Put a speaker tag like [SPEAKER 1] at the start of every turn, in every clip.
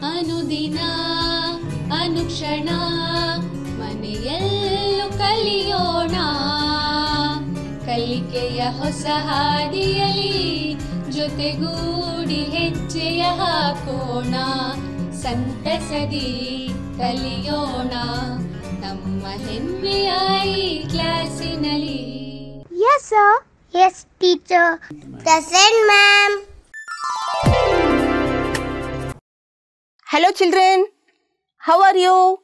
[SPEAKER 1] ಅನುದಿನ ಅನುಕ್ಷಣ ಮನೆಯಲ್ಲೂ ಕಲಿಯೋಣ ಕಲಿಕೆಯ ಹೊಸ ಹಾದಿಯಲಿ ಜೊತೆಗೂಡಿ ಹೆಜ್ಜೆಯ ಹಾಕೋಣ ಸಂತಸದಿ ಕಲಿಯೋಣ ನಮ್ಮ ಹೆಮ್ಮೆಯ ಈ ಕ್ಲಾಸಿನಲ್ಲಿ.
[SPEAKER 2] Yes sir. Yes teacher. Present ma'am.
[SPEAKER 3] Hello children, how are you?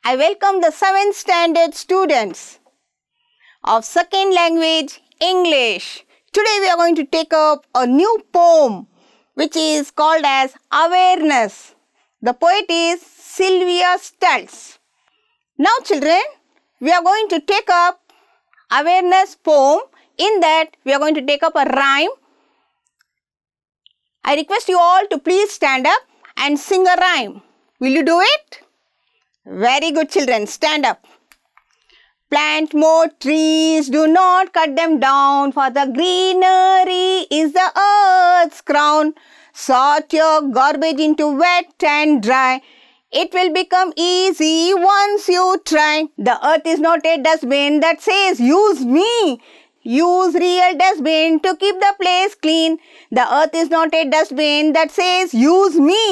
[SPEAKER 3] I welcome the 7th standard students of second language English. Today we are going to take up a new poem which is called as Awareness. The poet is Sylvia Stults. Now children, we are going to take up Awareness poem. In that we are going to take up a rhyme. I request you all to please stand up and sing a rhyme. Will you do it? Very good children, stand up. Plant more trees, do not cut them down, for the greenery is the earth's crown. Sort your garbage into wet and dry. It will become easy once you try. The earth is not a dustbin that says use me. Use real dustbin to keep the place clean. The earth is not a dustbin that says use me.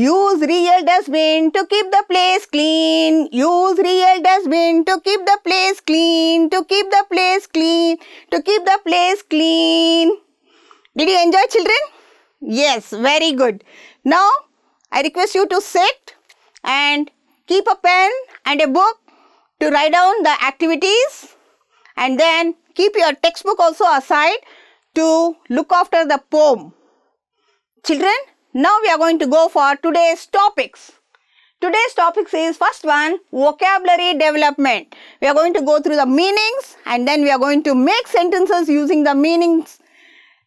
[SPEAKER 3] Use real dustbin to keep the place clean. Use real dustbin to keep the place clean. To keep the place clean. To keep the place clean. Did you enjoy children? Yes, very good. Now I request you to sit and keep a pen and a book to write down the activities, and then keep your textbook also aside to look after the poem. Children, now we are going to go for today's topics. Today's topics is first one, vocabulary development. We are going to go through the meanings and then we are going to make sentences using the meanings.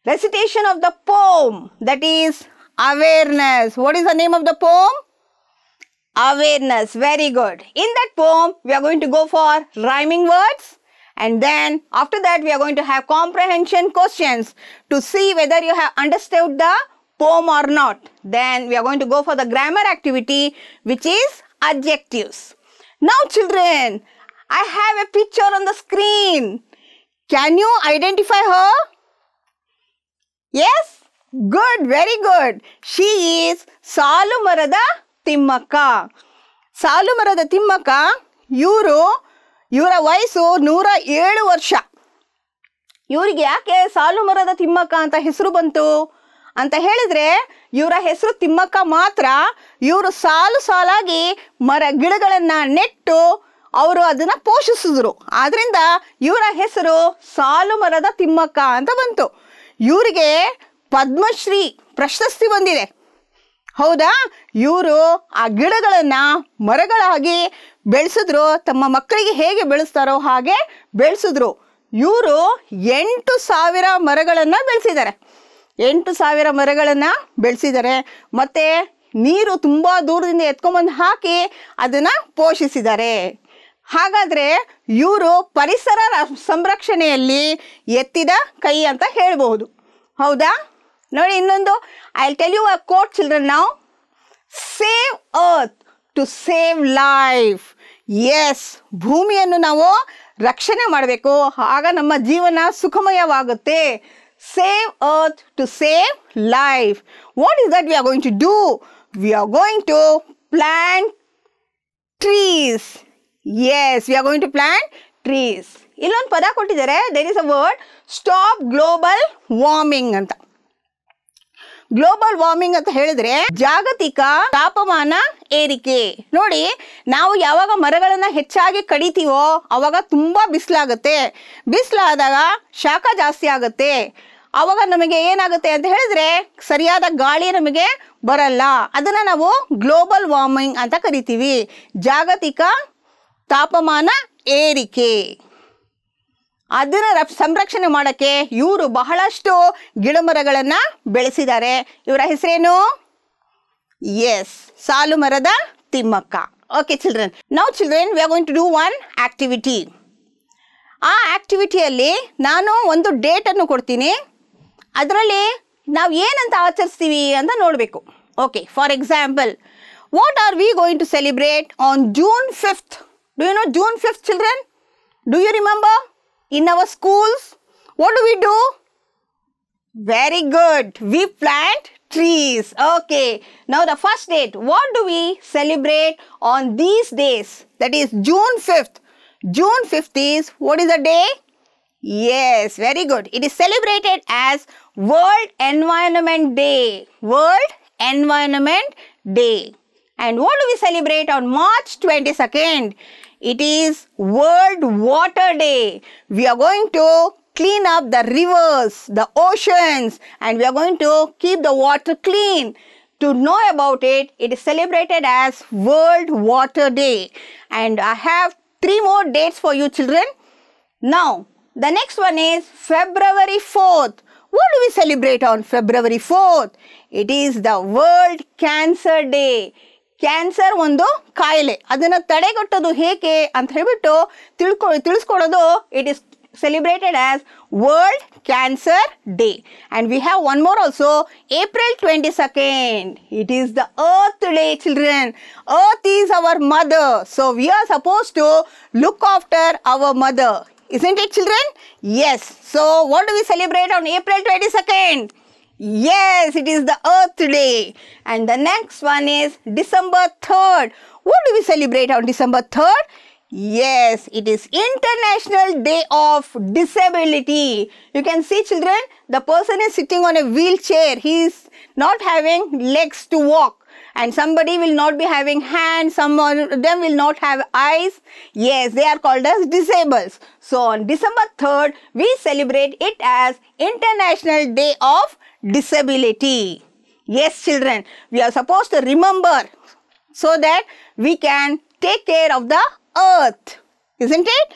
[SPEAKER 3] Recitation of the poem, that is Awareness. What is the name of the poem? Awareness. Very good. In that poem, we are going to go for rhyming words. And then after that we are going to have comprehension questions to see whether you have understood the poem or not. Then we are going to go for the grammar activity, which is adjectives. Now children, I have a picture on the screen. Can you identify her? Yes? Good, very good. She is Salu Marada Timmaka. Salu Marada Timmaka, ಇವರ ವಯಸ್ಸು 107 ವರ್ಷ. ಇವರಿಗೆ ಯಾಕೆ ಸಾಲು ಮರದ ತಿಮ್ಮಕ್ಕ ಅಂತ ಹೆಸರು ಬಂತು ಅಂತ ಹೇಳಿದ್ರೆ, ಇವರ ಹೆಸರು ತಿಮ್ಮಕ್ಕ ಮಾತ್ರ. ಇವರು ಸಾಲು ಸಾಲಾಗಿ ಗಿಡಗಳನ್ನ ನೆಟ್ಟು ಅವರು ಅದನ್ನ ಪೋಷಿಸಿದ್ರು. ಆದ್ರಿಂದ ಇವರ ಹೆಸರು ಸಾಲು ಮರದ ತಿಮ್ಮಕ್ಕ ಅಂತ ಬಂತು. ಇವರಿಗೆ ಪದ್ಮಶ್ರೀ ಪ್ರಶಸ್ತಿ ಬಂದಿದೆ. ಹೌದಾ? ಇವರು ಆ ಗಿಡಗಳನ್ನ ಮರಗಳಾಗಿ ಬೆಳೆಸಿದ್ರು. ತಮ್ಮ ಮಕ್ಕಳಿಗೆ ಹೇಗೆ ಬೆಳೆಸ್ತಾರೋ ಹಾಗೆ ಬೆಳೆಸಿದ್ರು. ಇವರು 8,000 ಮರಗಳನ್ನು ಬೆಳೆಸಿದ್ದಾರೆ. 8,000 ಮರಗಳನ್ನು ಬೆಳೆಸಿದ್ದಾರೆ. ಮತ್ತು ನೀರು ತುಂಬ ದೂರದಿಂದ ಎತ್ಕೊಂಡ್ಬಂದು ಹಾಕಿ ಅದನ್ನು ಪೋಷಿಸಿದ್ದಾರೆ. ಹಾಗಾದರೆ ಇವರು ಪರಿಸರ ಸಂರಕ್ಷಣೆಯಲ್ಲಿ ಎತ್ತಿದ ಕೈ ಅಂತ ಹೇಳ್ಬೋದು. ಹೌದಾ? ನೋಡಿ ಇನ್ನೊಂದು, I will tell you a quote children now. Save earth to save life. Yes, ಭೂಮಿಯನ್ನು ನಾವು ರಕ್ಷಣೆ ಮಾಡಬೇಕು, ಆಗ ನಮ್ಮ ಜೀವನ ಸುಖಮಯವಾಗುತ್ತೆ. Save earth to save life. What is that we are going to do? We are going to plant trees. Yes, we are going to plant trees. ಇಲ್ಲೊಂದು ಪದ ಕೊಟ್ಟಿದ್ದಾರೆ, there is a word, stop global warming ಅಂತ. Global warming ಅಂತ ಹೇಳಿದ್ರೆ ಜಾಗತಿಕ ತಾಪಮಾನ ಏರಿಕೆ. ನೋಡಿ, ನಾವು ಯಾವಾಗ ಮರಗಳನ್ನ ಹೆಚ್ಚಾಗಿ ಕಡಿತೀವೋ ಅವಾಗ ತುಂಬಾ ಬಿಸಿಲಾಗುತ್ತೆ. ಬಿಸಿಲಾದಾಗ ಶಾಖ ಜಾಸ್ತಿ ಆಗುತ್ತೆ. ಅವಾಗ ನಮಗೆ ಏನಾಗುತ್ತೆ ಅಂತ ಹೇಳಿದ್ರೆ ಸರಿಯಾದ ಗಾಳಿ ನಮಗೆ ಬರಲ್ಲ. ಅದನ್ನ ನಾವು ಗ್ಲೋಬಲ್ ವಾರ್ಮಿಂಗ್ ಅಂತ ಕರಿತೀವಿ. ಜಾಗತಿಕ ತಾಪಮಾನ ಏರಿಕೆ. ಅದನ್ನ ಸಂರಕ್ಷಣೆ ಮಾಡೋಕ್ಕೆ ಇವರು ಬಹಳಷ್ಟು ಗಿಡಮರಗಳನ್ನು ಬೆಳೆಸಿದ್ದಾರೆ. ಇವರ ಹೆಸರೇನು? Yes, Saalumarada Thimmakka. Okay children, now children we are going to do one activity. ಆ ಆಕ್ಟಿವಿಟಿಯಲ್ಲಿ ನಾನು ಒಂದು ಡೇಟನ್ನು ಕೊಡ್ತೀನಿ. ಅದರಲ್ಲಿ ನಾವು ಏನಂತ ಆಚರಿಸ್ತೀವಿ ಅಂತ ನೋಡಬೇಕು. Okay, for example, what are we going to celebrate on June 5th? Do you know June 5th, children? Do you remember? In our schools, what do we do? Very good. We plant trees. Okay. Now the first date. What do we celebrate on these days? That is June 5th. June 5th is, what is the day? Yes, very good. It is celebrated as World Environment Day. World Environment Day. And what do we celebrate on March 22nd? It is World Water Day. We are going to clean up the rivers, the oceans, and we are going to keep the water clean. To know about it, it is celebrated as World Water Day. And I have 3 more dates for you, children. Now, the next one is February 4th. What do we celebrate on February 4th? It is the World Cancer Day. Cancer ಒಂದು ಕಾಯಿಲೆ, ಅದನ್ನು ತಡೆಗಟ್ಟೋದು ಹೇಗೆ ಅಂತ ಹೇಳ್ಬಿಟ್ಟು ತಿಳಿಸ್ಕೊಡೋದು it is celebrated as World Cancer Day. And we have one more also, April 22nd. It is the Earth Day, children. Earth is our mother. So we are supposed to look after our mother. Isn't it, children? Yes. So what do we celebrate on April 22nd? Yes, it is the Earth Day. And the next one is December 3rd. What do we celebrate on December 3rd? Yes, it is International Day of Disability. You can see, children, the person is sitting on a wheelchair. He is not having legs to walk. And somebody will not be having hands. Some of them will not have eyes. Yes, they are called as disabled. So on December 3rd, we celebrate it as International Day of Disability. Yes, children, we are supposed to remember so that we can take care of the earth. Isn't it?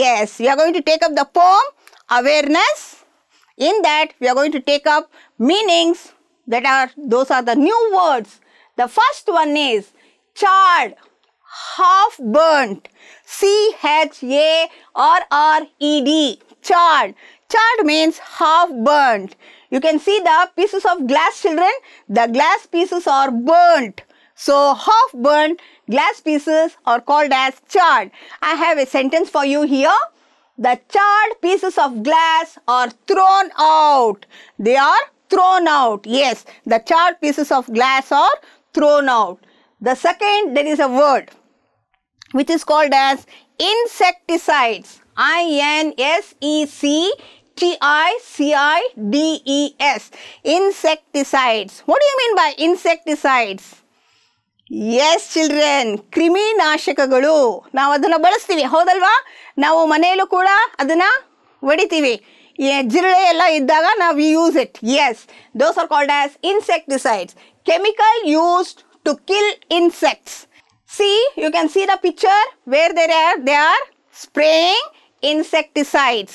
[SPEAKER 3] Yes, we are going to take up the poem Awareness. In that, we are going to take up meanings those are the new words. The first one is charred, half burnt. C-H-A-R-R-E-D. Charred. Charred means half burnt. You can see the pieces of glass, children. The glass pieces are burnt. So, half burnt glass pieces are called as charred. I have a sentence for you here. The charred pieces of glass are thrown out. They are thrown out. Yes, the charred pieces of glass are thrown out. The second, there is a word which is called as insecticides. I-N-S-E-C-T-I-C-I-D-E-S. Insecticides. What do you mean by insecticides? Yes, children, ಕ್ರಿಮಿನಾಶಕಗಳು. ನಾವು ಅದನ್ನು ಬಳಸ್ತೀವಿ, ಹೌದಲ್ವಾ? ನಾವು ಮನೆಯಲ್ಲೂ ಕೂಡ ಅದನ್ನು ಹೊಡಿತೀವಿ. ಜಿರಳೆ ಎಲ್ಲ ಇದ್ದಾಗ ನಾವು use it. Yes, those are called as insecticides. Chemical used to kill insects. See, you can see the picture where they are spraying insecticides.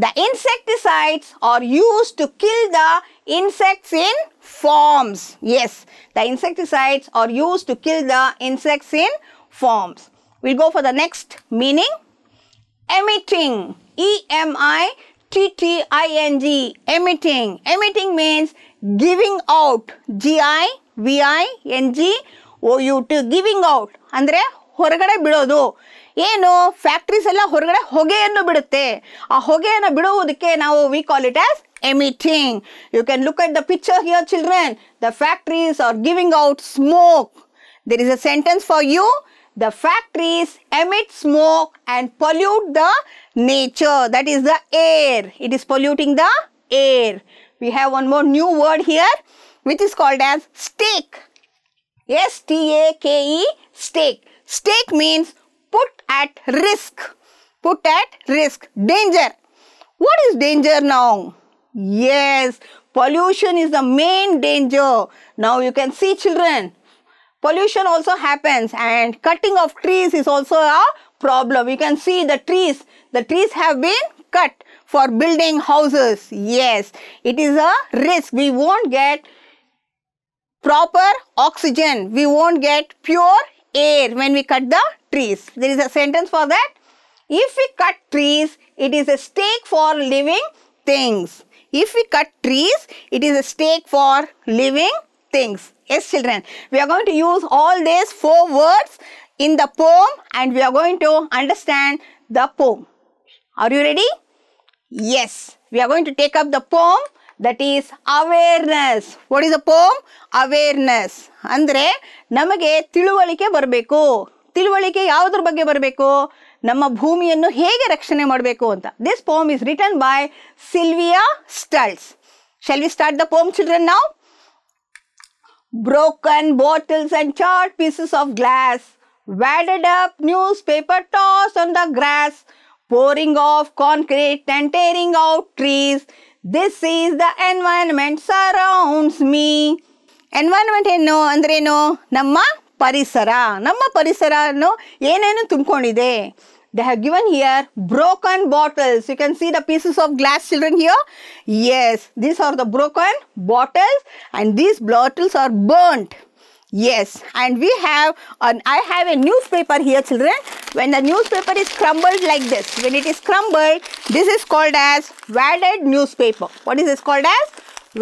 [SPEAKER 3] The insecticides are used to kill the insects in farms. Yes, the insecticides are used to kill the insects in farms. We'll go for the next meaning. Emitting. E-M-I-T-T-I-N-G. Emitting. Emitting means giving out. G-I-V-I-N-G-O-U-T. Giving out. ಅಂದರೆ ಹೊರಗಡೆ ಬಿಡೋದು. ಏನು factories ಎಲ್ಲ ಹೊರಗಡೆ ಹೊಗೆಯನ್ನು ಬಿಡುತ್ತೆ. ಆ ಹೊಗೆಯನ್ನು ಬಿಡುವುದಕ್ಕೆ we call it as emitting. You can look at the picture here, children. The factories are giving out smoke. There is a sentence for you. The factories emit smoke and pollute the nature. That is the air. It is polluting the air. We have one more new word here, which is called as stake. S-T-A-K-E, stake. Stake means put at risk. Put at risk. Danger. What is danger now? Yes, pollution is the main danger. Now you can see, children, pollution also happens, and cutting of trees is also a problem. You can see the trees. The trees have been cut for building houses. Yes, it is a risk. We won't get proper oxygen. We won't get pure air when we cut the trees. There is a sentence for that. If we cut trees, it is a stake for living things. If we cut trees, it is a stake for living things. Yes, children. We are going to use all these 4 words in the poem and we are going to understand the poem. Are you ready? Yes. We are going to take up the poem that is awareness. What is the poem? Awareness. ಅಂದ್ರೆ ನಮಗೆ ತಿಳುವಳಿಕೆ ಬರಬೇಕು. ತಿಳುವಳಿಕೆ ಯಾವುದ್ರ ಬಗ್ಗೆ ಬರಬೇಕು? ನಮ್ಮ ಭೂಮಿಯನ್ನು ಹೇಗೆ ರಕ್ಷಣೆ ಮಾಡಬೇಕು ಅಂತ. This poem is written by Sylvia Stults. Shall we start the poem, children, now? Broken bottles and charred pieces of glass, wadded up newspaper tossed on the grass, pouring off concrete and tearing out trees. This is the environment surrounds me. Environment ಏನು ಅಂದ್ರೇನು? ನಮ್ಮ ಪರಿಸರ. ನಮ್ಮ ಪರಿಸರನು ಏನೇನು ತುಂಬಿಕೊಂಡಿದೆ? They have given here broken bottles. You can see the pieces of glass, children, here. Yes, these are the broken bottles and these bottles are burnt. Yes, and I have a newspaper here, children. When the newspaper is crumbled like this, when it is crumbled, this is called as wadded newspaper. What is this called as?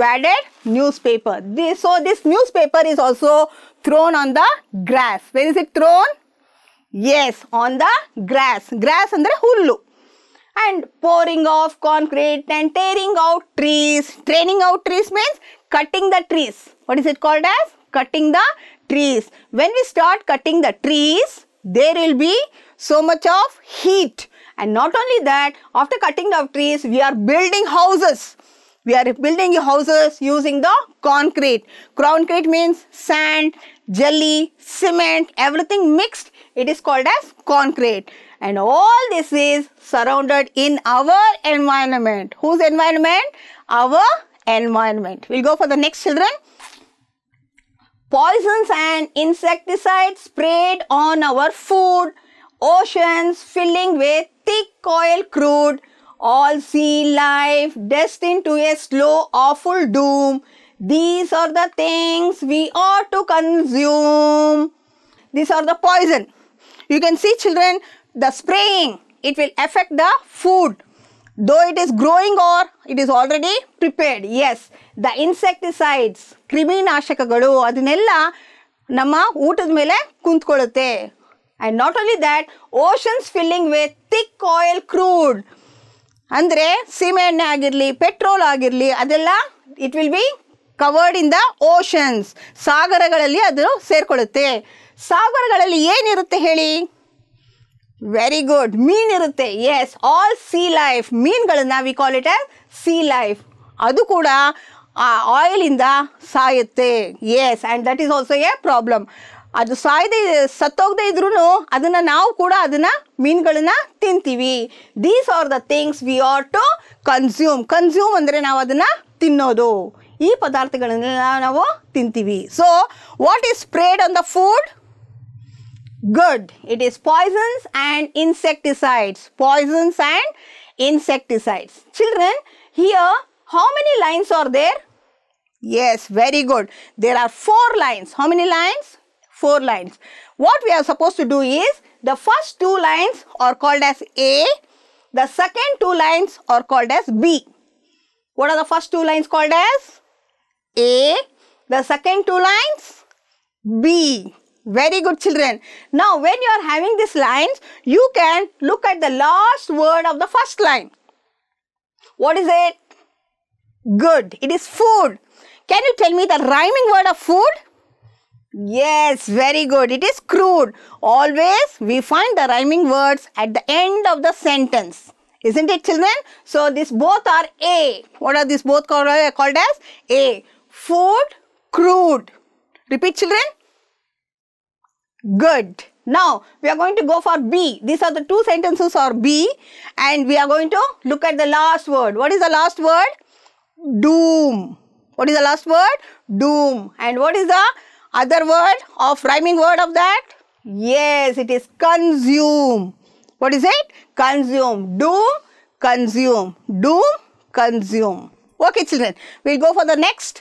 [SPEAKER 3] Wadded newspaper. So this newspaper is also thrown on the grass. Where is it thrown? Yes, on the grass. Grass andre hullu. And pouring off concrete and tearing out trees. Tearing out trees means cutting the trees. What is it called as? Cutting the trees. When we start cutting the trees, there will be so much of heat. And not only that, after cutting the trees, we are building houses. We are building houses using the concrete. Concrete means sand, jelly, cement, everything mixed. It is called as concrete. And all this is surrounded in our environment. Whose environment? Our environment. We'll go for the next, children. Poisons and insecticides sprayed on our food. Oceans filling with thick oil crude. All sea life destined to a slow, awful doom. These are the things we ought to consume. These are the poison. You can see, children, the spraying, it will affect the food. Though it is growing or it is already prepared. Yes, the insecticides, ಕ್ರಿಮಿನಾಶಕಗಳು ಅದನ್ನೆಲ್ಲ ನಮ್ಮ ಊಟದ ಮೇಲೆ ಕುಂತ್ಕೊಳ್ಳುತ್ತೆ. And not only that, oceans filling with thick oil crude. ಅಂದರೆ ಸೀಮೆ ಎಣ್ಣೆ ಆಗಿರಲಿ, petrol ಆಗಿರಲಿ, ಅದೆಲ್ಲ it will be covered in the oceans. ಸಾಗರಗಳಲ್ಲಿ ಅದು ಸೇರ್ಕೊಳ್ಳುತ್ತೆ. ಸಾಗರಗಳಲ್ಲಿ ಏನಿರುತ್ತೆ ಹೇಳಿ? ವೆರಿ ಗುಡ್, ಮೀನಿರುತ್ತೆ. Yes, all sea life. ಮೀನುಗಳನ್ನ we call it as sea life. ಅದು ಕೂಡ ಆ ಆಯಿಲಿಂದ ಸಾಯುತ್ತೆ. Yes, and that is also a problem. ಅದು ಸತ್ತೋಗದೆ ಇದ್ರೂ ಅದನ್ನು ನಾವು ಕೂಡ ಮೀನುಗಳನ್ನ ತಿಂತೀವಿ. These are the things we are to consume. Consume ಅಂದರೆ ನಾವು ಅದನ್ನು ತಿನ್ನೋದು. ಈ ಪದಾರ್ಥಗಳನ್ನೆಲ್ಲ ನಾವು ತಿಂತೀವಿ. So what is spread on the food? Good. It is poisons and insecticides. Poisons and insecticides. Children, here how many lines are there? Yes, very good. There are 4 lines. How many lines? 4 lines. What we are supposed to do is, the first 2 lines are called as A. The second 2 lines are called as B. What are the first 2 lines called as? A. The second 2 lines? B. Very good, children. Now, when you are having these lines, you can look at the last word of the first line. What is it? Good. It is food. Can you tell me the rhyming word of food? Yes, very good. It is crude. Always we find the rhyming words at the end of the sentence. Isn't it, children? So, these both are A. What are these both called as? A. Food, crude. Repeat, children. Good. Now, we are going to go for B. These are the 2 sentences are B. And we are going to look at the last word. What is the last word? Doom. What is the last word? Doom. And what is the other word of rhyming word of that? Yes, it is consume. What is it? Consume. Doom, consume. Doom, consume. Okay, children. We'll go for the next.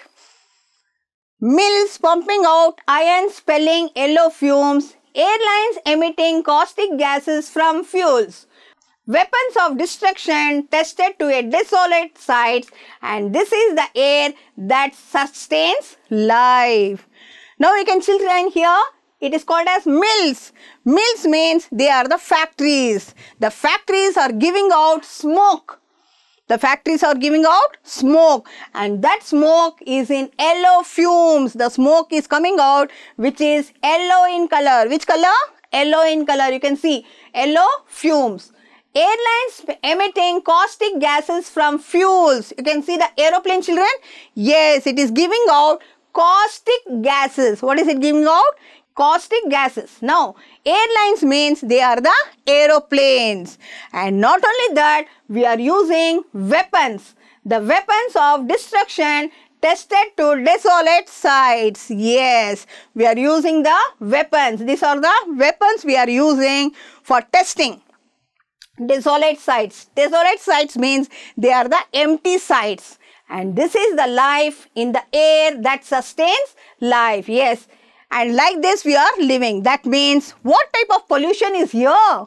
[SPEAKER 3] Mills pumping out iron spilling yellow fumes. Airlines emitting caustic gases from fuels. weapons of destruction tested to a desolate sites, and this is the air that sustains life. Now we can children here, it is called as mills. Mills means they are the factories. The factories are giving out smoke. The factories are giving out smoke, and that smoke is in yellow fumes. The smoke is coming out which is yellow in color. Which color? Yellow in color. You can see yellow fumes. Airlines emitting caustic gases from fuels. You can see the aeroplane, children. Yes, it is giving out caustic gases. What is it giving out? Caustic gases. Now, airlines means they are the aeroplanes. And not only that, we are using weapons. The weapons of destruction tested to desolate sites. Yes, we are using the weapons. These are the weapons we are using for testing desolate sites. Desolate sites means they are the empty sites. And this is the life in the air that sustains life. Yes. And like this we are living. That means what type of pollution is here?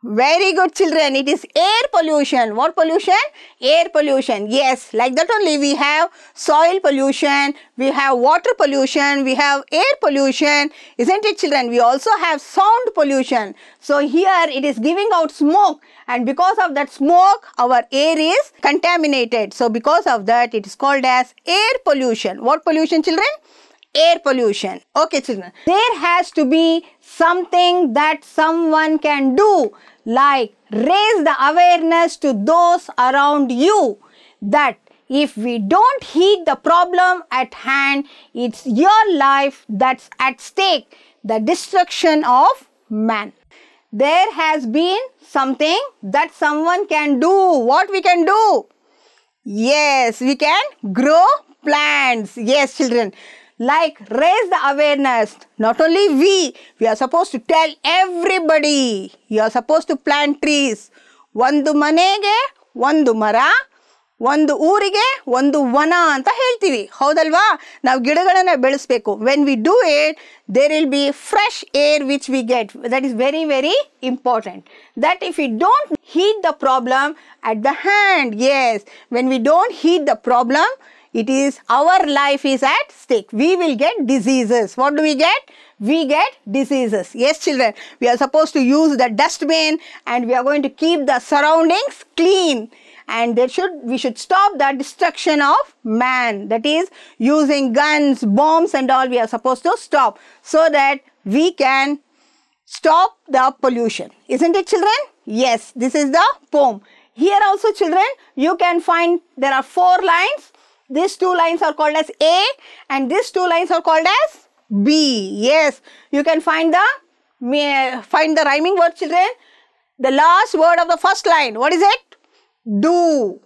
[SPEAKER 3] Very good, children. It is air pollution. What pollution? Air pollution. Yes, like that only we have soil pollution, we have water pollution, we have air pollution. Isn't it, children? We also have sound pollution. So here it is giving out smoke, and because of that smoke our air is contaminated. So because of that it is called as air pollution. What pollution, children? Air pollution. Okay, children. There has to be something that someone can do, like raise the awareness to those around you that if we don't heed the problem at hand, it's your life that's at stake, the destruction of man. There has been something that someone can do. What we can do? Yes, we can grow plants. Yes, children. Like raise the awareness. Not only we are supposed to tell everybody. You are supposed to plant trees. ಒಂದು ಮನೆಗೆ ಒಂದು ಮರ, ಒಂದು ಊರಿಗೆ ಒಂದು ವನ ಅಂತ ಹೇಳ್ತೀವಿ. ಹೌದಲ್ವಾ? ನಾವು ಗಿಡಗಳನ್ನು ಬೆಳೆಸಬೇಕು. When we do it, there will be fresh air which we get. That is very, very important. That if we don't heed the problem at the hand, yes, when we don't heed the problem, it is our life is at stake. We will get diseases. What do we get? We get diseases. Yes, children. We are supposed to use the dustbin, and we are going to keep the surroundings clean. And we should stop the destruction of man. That is using guns, bombs and all we are supposed to stop, so that we can stop the pollution. Isn't it, children? Yes, this is the poem. Here also, children, you can find there are 4 lines. These 2 lines are called as A, and these 2 lines are called as B. Yes, you can find the rhyming word, children. The last word of the first line, what is it? Do.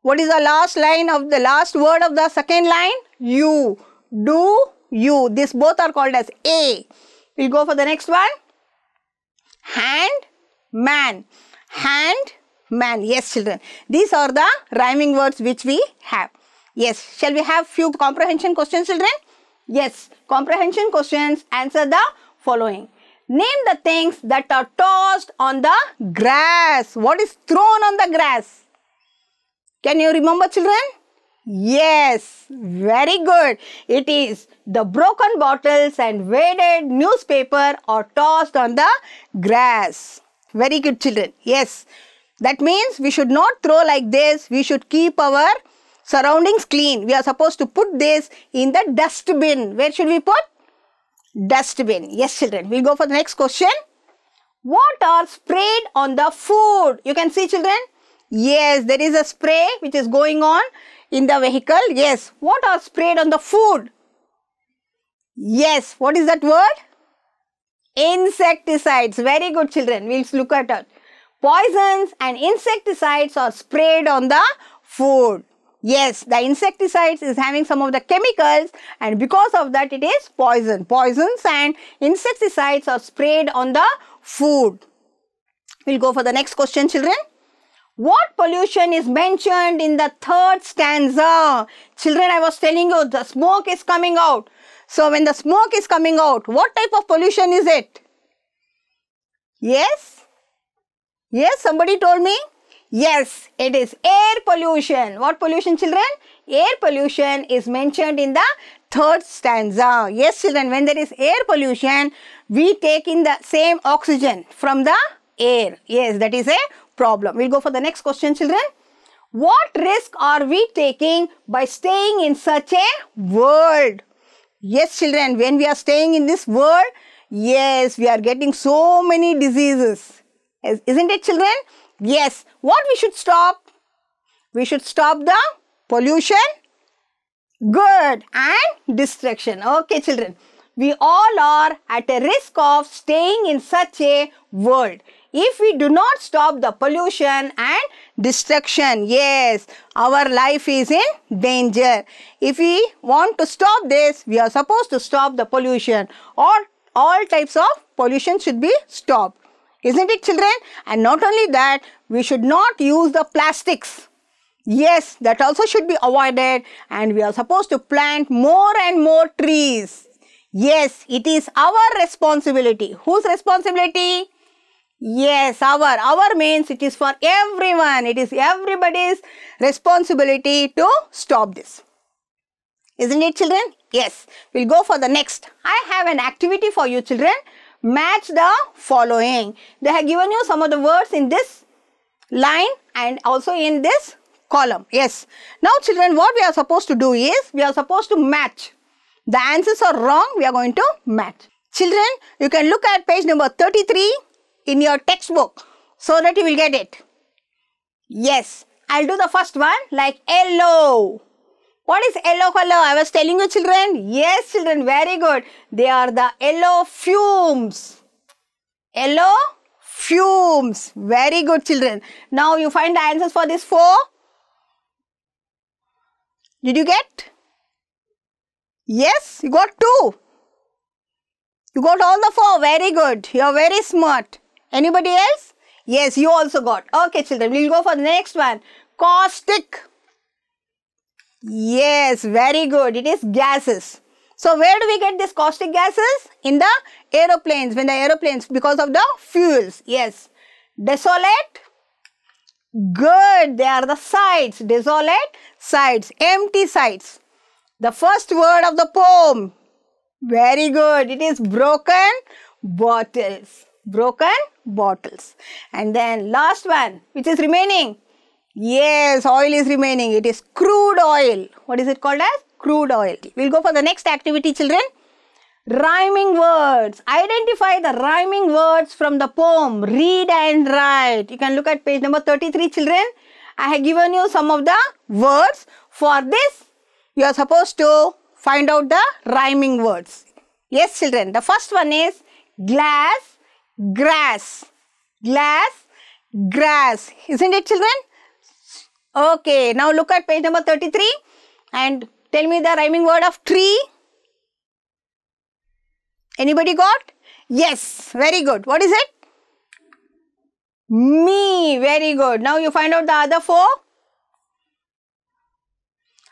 [SPEAKER 3] What is the last word of the second line? You. Do, you. These both are called as A. We'll go for the next one. Hand, man. Hand, man. Yes, children. These are the rhyming words which we have. Yes. Shall we have few comprehension questions, children? Yes. Comprehension questions. Answer the following. Name the things that are tossed on the grass. What is thrown on the grass? Can you remember, children? Yes. Very good. It is the broken bottles and weighted newspaper are tossed on the grass. Very good, children. Yes. That means we should not throw like this. We should keep our surroundings clean. We are supposed to put this in the dustbin. Where should we put? Dustbin. Yes, children. We'll go for the next question. What are sprayed on the food? You can see, children. Yes, there is a spray which is going on in the vehicle. Yes. What are sprayed on the food? Yes. What is that word? Insecticides. Very good, children. We'll look at it. Poisons and insecticides are sprayed on the food. Yes, the insecticides is having some of the chemicals, and because of that it is poison. Poisons and insecticides are sprayed on the food. We'll go for the next question, children. What pollution is mentioned in the 3rd stanza? Children, I was telling you the smoke is coming out. So when the smoke is coming out, what type of pollution is it? Yes? Yes, somebody told me. Yes, it is air pollution. What pollution, children? Air pollution is mentioned in the third stanza. Yes, children, when there is air pollution, we take in the same oxygen from the air. Yes, that is a problem. We'll go for the next question, children. What risk are we taking by staying in such a world? Yes, children, when we are staying in this world, yes, we are getting so many diseases. Isn't it, children? Yes. What we should stop? We should stop the pollution, good, and destruction. Okay, children. We all are at a risk of staying in such a world. If we do not stop the pollution and destruction, yes, our life is in danger. If we want to stop this, we are supposed to stop the pollution, or all types of pollution should be stopped. Isn't it, children? And not only that, we should not use the plastics. Yes, that also should be avoided, and we are supposed to plant more and more trees. Yes, it is our responsibility. Whose responsibility? Yes, our means it is for everyone. It is everybody's responsibility to stop this. Isn't it, children? Yes. We'll go for the next. I have an activity for you, children. Match the following. They have given you some of the words in this line and also in this column. Yes. Now, children, what we are supposed to do is, we are supposed to match. The answers are wrong. We are going to match. Children, you can look at page number 33 in your textbook so that you will get it. Yes. I'll do the first one like yellow. What is yellow color? I was telling you, children. Yes, children, very good. They are the yellow fumes. Yellow fumes. Very good, children. Now you find the answers for this 4. Did you get? Yes, you got 2. You got all the 4. Very good. You are very smart. Anybody else? Yes, you also got. Okay, children, we will go for the next one. Caustic. Yes, very good. It is gases. So, where do we get these caustic gases? In the aeroplanes. When the aeroplanes, because of the fuels. Yes. Desolate. Good. They are the sides. Desolate sides. Empty sides. The first word of the poem. Very good. It is broken bottles. Broken bottles. And then last one, which is remaining. Yes, oil is remaining. It is crude oil. What is it called as? Crude oil. We'll go for the next activity, children. Rhyming words. Identify the rhyming words from the poem. Read and write. You can look at page number 33, children. I have given you some of the words. For this, you are supposed to find out the rhyming words. Yes, children. The first one is glass, grass. Glass, grass. Isn't it, children? Okay. Now look at page number 33 and tell me the rhyming word of tree. Anybody got? Yes. Very good. What is it? Me. Very good. Now you find out the other 4.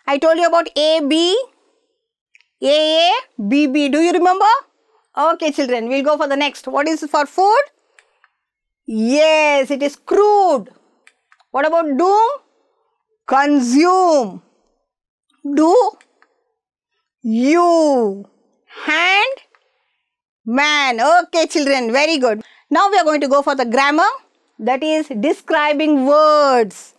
[SPEAKER 3] I told you about A, B, B, B. Do you remember? Okay, children. We'll go for the next. What is for food? Yes, it is crude. What about doom? Consume. Do. You. Hand. Man. Okay, children. Very good. Now we are going to go for the grammar. That is describing words.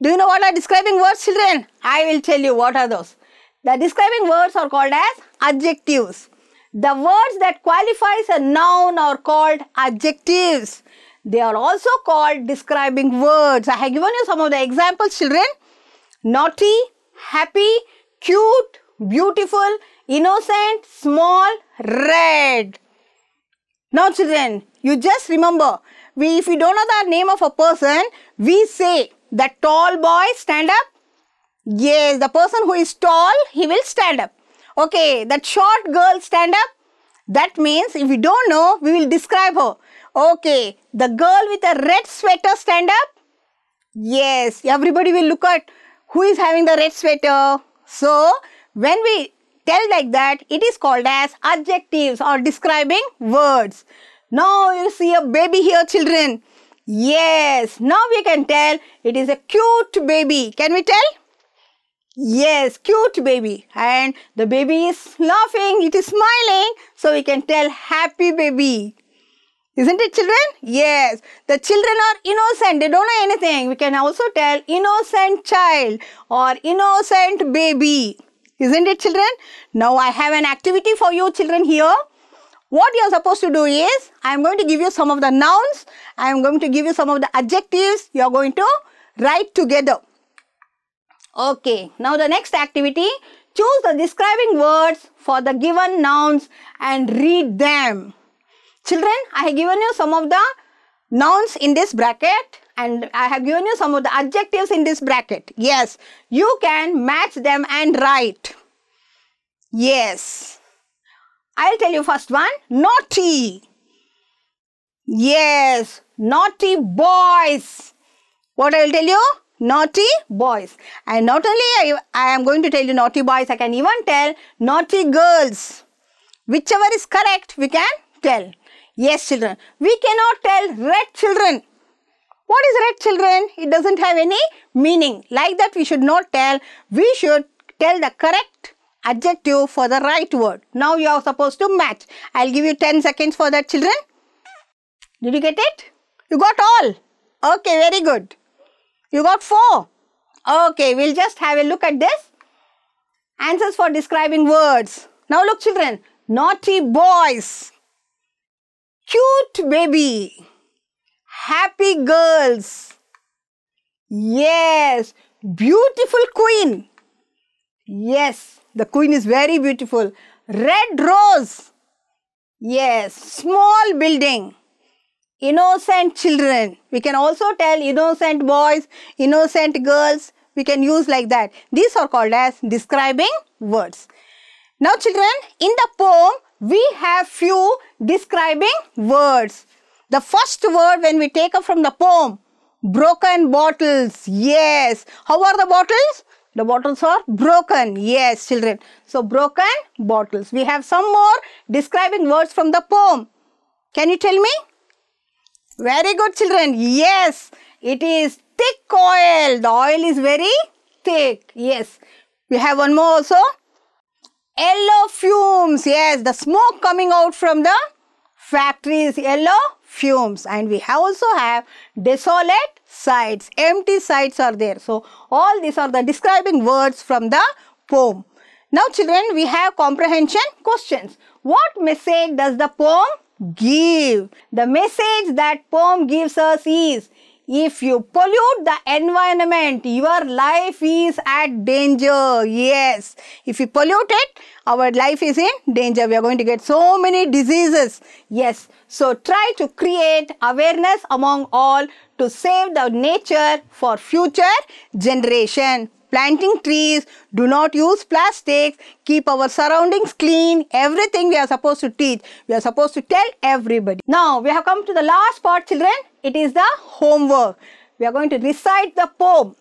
[SPEAKER 3] Do you know what are describing words, children? I will tell you what are those. The describing words are called as adjectives. The words that qualifies a noun are called adjectives. They are also called describing words. I have given you some of the examples, children. Naughty, happy, cute, beautiful, innocent, small, red. Now, children, you just remember, if we don't know the name of a person, we say, that tall boy stand up. Yes, the person who is tall, he will stand up. Okay, that short girl stand up. That means if we don't know, we will describe her. Okay, the girl with a red sweater stand up. Yes, everybody will look at who is having the red sweater. So, when we tell like that, it is called as adjectives or describing words. Now, you see a baby here, children. Yes. Now we can tell it is a cute baby. Can we tell? Yes, cute baby. And the baby is laughing, it is smiling. So we can tell happy baby. Isn't it, children? Yes. The children are innocent. They don't know anything. We can also tell innocent child or innocent baby. Isn't it, children? Now I have an activity for you children here. What you are supposed to do is, I am going to give you some of the nouns. I am going to give you some of the adjectives. You are going to write together. Okay. Now the next activity. Choose the describing words for the given nouns and read them. Children, I have given you some of the nouns in this bracket and I have given you some of the adjectives in this bracket. Yes, you can match them and write. Yes. I'll tell you first one. Naughty. Yes, naughty boys. What I will tell you? Naughty boys. And not only I am going to tell you naughty boys, I can even tell naughty girls. Whichever is correct, we can tell. Yes, children. We cannot tell red children. What is red children? It doesn't have any meaning. Like that we should not tell. We should tell the correct adjective for the right word. Now you are supposed to match. I'll give you 10 seconds for that, children. Did you get it? You got all? Okay, very good. You got 4. Okay, we'll just have a look at this. Answers for describing words. Now look, children. Naughty boys. Cute baby. Happy girls. Yes. Beautiful queen. Yes. The queen is very beautiful. Red rose. Yes. Small building. Innocent children. We can also tell innocent boys, innocent girls. We can use like that. These are called as describing words. Now children, in the poem, we have few describing words. The first word when we take up from the poem, broken bottles. Yes. How are the bottles? The bottles are broken. Yes, children. So, broken bottles. We have some more describing words from the poem. Can you tell me? Very good, children. Yes. It is thick oil. The oil is very thick. Yes. We have one more also. Yellow fumes. Yes, the smoke coming out from the factories. Yellow fumes. And we also have desolate sides. Empty sides are there. So, all these are the describing words from the poem. Now, children, we have comprehension questions. What message does the poem give? The message that poem gives us is, if you pollute the environment, your life is at danger. Yes. If you pollute it, our life is in danger. We are going to get so many diseases. Yes. So, try to create awareness among all to save the nature for future generation. Planting trees, do not use plastics, keep our surroundings clean, everything we are supposed to teach. We are supposed to tell everybody. Now, we have come to the last part, children. It is the homework. We are going to recite the poem.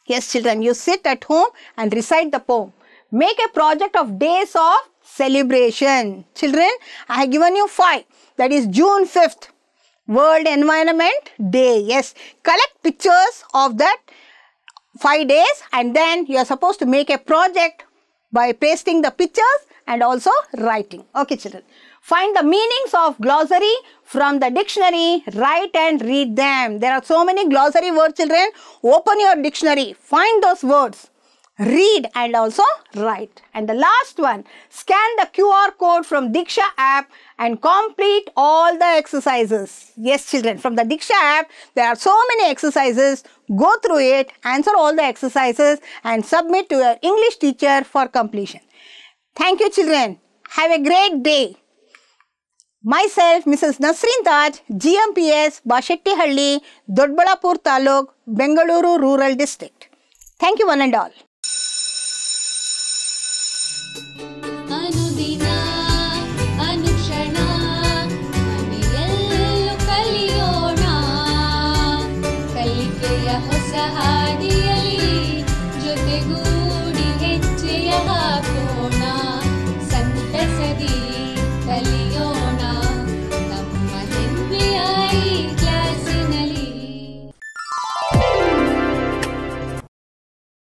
[SPEAKER 3] Yes, children, you sit at home and recite the poem. Make a project of days of celebration. Children, I have given you 5. That is June 5th, World Environment Day. Yes, collect pictures of that 5 days and then you are supposed to make a project by pasting the pictures and also writing. Okay, children. Find the meanings of glossary from the dictionary, write and read them. There are so many glossary words, children. Open your dictionary, find those words, read and also write. And the last one, scan the QR code from Diksha app and complete all the exercises. Yes, children, from the Diksha app, there are so many exercises. Go through it, answer all the exercises and submit to your English teacher for completion. Thank you, children. Have a great day. Myself, Mrs. Nasreen Taj, GMPS, Bashettihalli, Dodballapur Taluk, Bengaluru Rural District. Thank you, one and all.
[SPEAKER 1] ಹೊಸ ಹಾದಿಯಲ್ಲಿ ಜೊತೆಗೂಡಿ ಹೆಜ್ಜೆಯ